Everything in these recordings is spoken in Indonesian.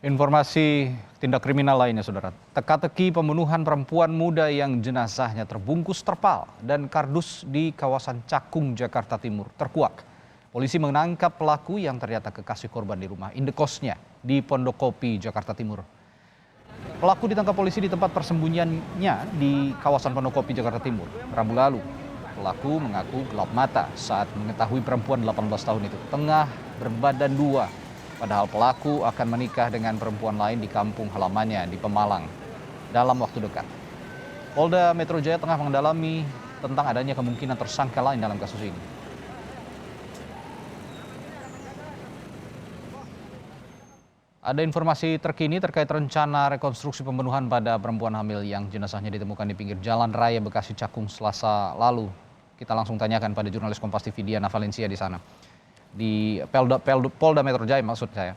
Informasi tindak kriminal lainnya, Saudara. Teka-teki pembunuhan perempuan muda yang jenazahnya terbungkus terpal dan kardus di kawasan Cakung, Jakarta Timur terkuak. Polisi menangkap pelaku yang ternyata kekasih korban di rumah indekosnya di Pondokopi, Jakarta Timur. Pelaku ditangkap polisi di tempat persembunyiannya di kawasan Pondokopi, Jakarta Timur, Rabu lalu. Pelaku mengaku gelap mata saat mengetahui perempuan 18 tahun itu tengah berbadan dua. Padahal pelaku akan menikah dengan perempuan lain di kampung halamannya di Pemalang dalam waktu dekat. Polda Metro Jaya tengah mendalami tentang adanya kemungkinan tersangka lain dalam kasus ini. Ada informasi terkini terkait rencana rekonstruksi pembunuhan pada perempuan hamil yang jenazahnya ditemukan di pinggir Jalan Raya Bekasi Cakung Selasa lalu. Kita langsung tanyakan pada jurnalis Kompas TV Diana Valencia di sana. Di Polda Metro Jaya maksud saya.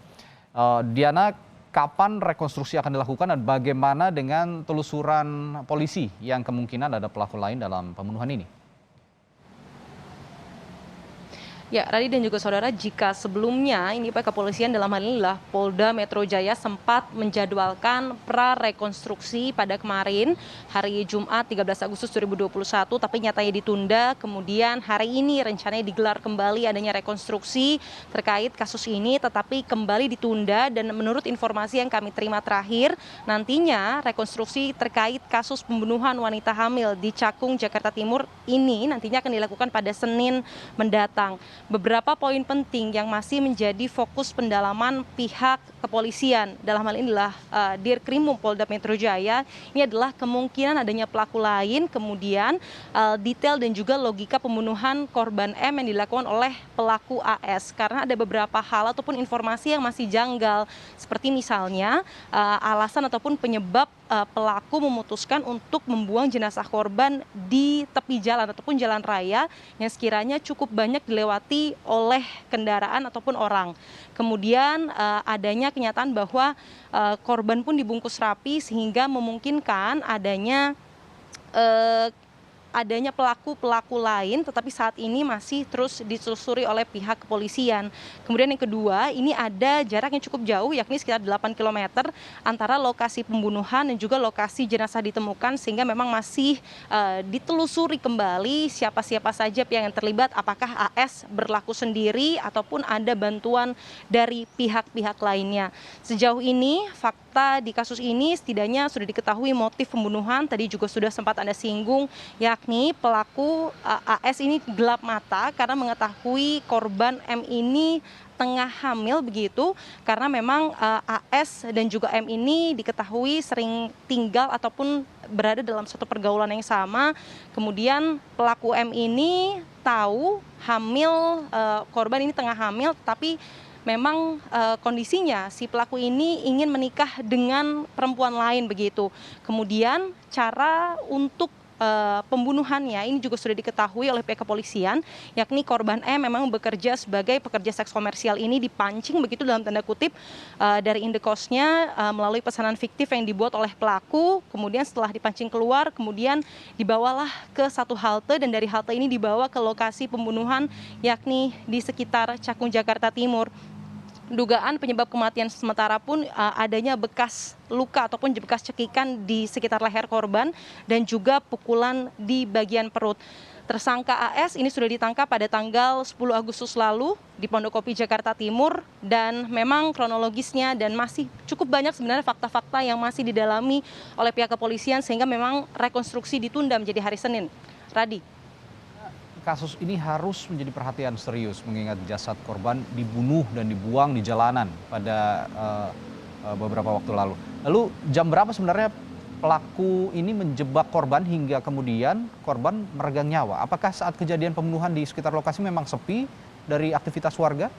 Diana, kapan rekonstruksi akan dilakukan dan bagaimana dengan telusuran polisi yang kemungkinan ada pelaku lain dalam pembunuhan ini? Ya, Radi dan juga saudara, jika sebelumnya ini pihak kepolisian dalam hal inilah Polda Metro Jaya sempat menjadwalkan prarekonstruksi pada kemarin hari Jumat 13 Agustus 2021, tapi nyatanya ditunda. Kemudian hari ini rencananya digelar kembali adanya rekonstruksi terkait kasus ini, tetapi kembali ditunda. Dan menurut informasi yang kami terima terakhir, nantinya rekonstruksi terkait kasus pembunuhan wanita hamil di Cakung, Jakarta Timur ini nantinya akan dilakukan pada Senin mendatang. Beberapa poin penting yang masih menjadi fokus pendalaman pihak kepolisian dalam hal inilah Dirkrimum Polda Metro Jaya ini adalah kemungkinan adanya pelaku lain, kemudian detail dan juga logika pembunuhan korban M yang dilakukan oleh pelaku AS, karena ada beberapa hal ataupun informasi yang masih janggal, seperti misalnya alasan ataupun penyebab pelaku memutuskan untuk membuang jenazah korban di tepi jalan ataupun jalan raya yang sekiranya cukup banyak dilewati oleh kendaraan ataupun orang. Kemudian adanya kenyataan bahwa korban pun dibungkus rapi sehingga memungkinkan adanya pelaku lain, tetapi saat ini masih terus ditelusuri oleh pihak kepolisian. Kemudian yang kedua, ini ada jarak yang cukup jauh, yakni sekitar 8 km antara lokasi pembunuhan dan juga lokasi jenazah ditemukan, sehingga memang masih ditelusuri kembali siapa-siapa saja pihak yang terlibat, apakah AS berlaku sendiri ataupun ada bantuan dari pihak-pihak lainnya. Sejauh ini, fakta di kasus ini setidaknya sudah diketahui motif pembunuhan, tadi juga sudah sempat Anda singgung, yakni pelaku AS ini gelap mata karena mengetahui korban M ini tengah hamil begitu, karena memang AS dan juga M ini diketahui sering tinggal ataupun berada dalam satu pergaulan yang sama. Kemudian pelaku M ini tahu hamil, korban ini tengah hamil, tapi memang kondisinya si pelaku ini ingin menikah dengan perempuan lain begitu. Kemudian cara untuk pembunuhannya ini juga sudah diketahui oleh pihak kepolisian, yakni korban M memang bekerja sebagai pekerja seks komersial ini dipancing begitu dalam tanda kutip dari indekosnya melalui pesanan fiktif yang dibuat oleh pelaku. Kemudian setelah dipancing keluar, kemudian dibawalah ke satu halte, dan dari halte ini dibawa ke lokasi pembunuhan yakni di sekitar Cakung, Jakarta Timur. Dugaan penyebab kematian sementara pun adanya bekas luka ataupun bekas cekikan di sekitar leher korban dan juga pukulan di bagian perut. Tersangka AS ini sudah ditangkap pada tanggal 10 Agustus lalu di Pondokopi, Jakarta Timur, dan memang kronologisnya dan masih cukup banyak sebenarnya fakta-fakta yang masih didalami oleh pihak kepolisian sehingga memang rekonstruksi ditunda menjadi hari Senin. Radi. Kasus ini harus menjadi perhatian serius mengingat jasad korban dibunuh dan dibuang di jalanan pada beberapa waktu lalu. Lalu jam berapa sebenarnya pelaku ini menjebak korban hingga kemudian korban meregang nyawa? Apakah saat kejadian pembunuhan di sekitar lokasi memang sepi dari aktivitas warga?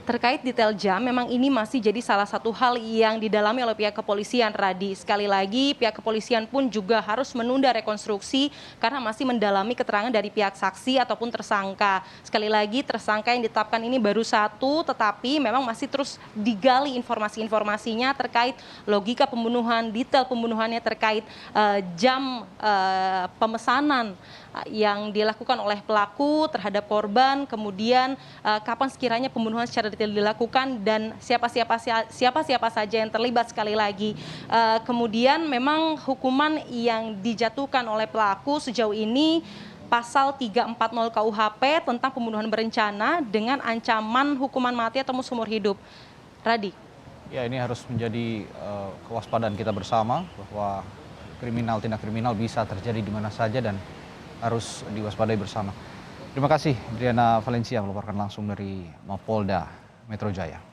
Terkait detail jam, memang ini masih jadi salah satu hal yang didalami oleh pihak kepolisian, Radi. Sekali lagi, pihak kepolisian pun juga harus menunda rekonstruksi karena masih mendalami keterangan dari pihak saksi ataupun tersangka. Sekali lagi, tersangka yang ditetapkan ini baru satu, tetapi memang masih terus digali informasi-informasinya terkait logika pembunuhan, detail pembunuhannya, terkait jam pemesanan yang dilakukan oleh pelaku terhadap korban, kemudian kapan sekiranya pembunuhan secara detail dilakukan dan siapa saja yang terlibat sekali lagi. Kemudian memang hukuman yang dijatuhkan oleh pelaku sejauh ini pasal 340 KUHP tentang pembunuhan berencana dengan ancaman hukuman mati atau seumur hidup. Radi. Ya, ini harus menjadi kewaspadaan kita bersama bahwa tindak kriminal bisa terjadi di mana saja dan harus diwaspadai bersama. Terima kasih, Adriana Valencia melaporkan langsung dari Mapolda Metro Jaya.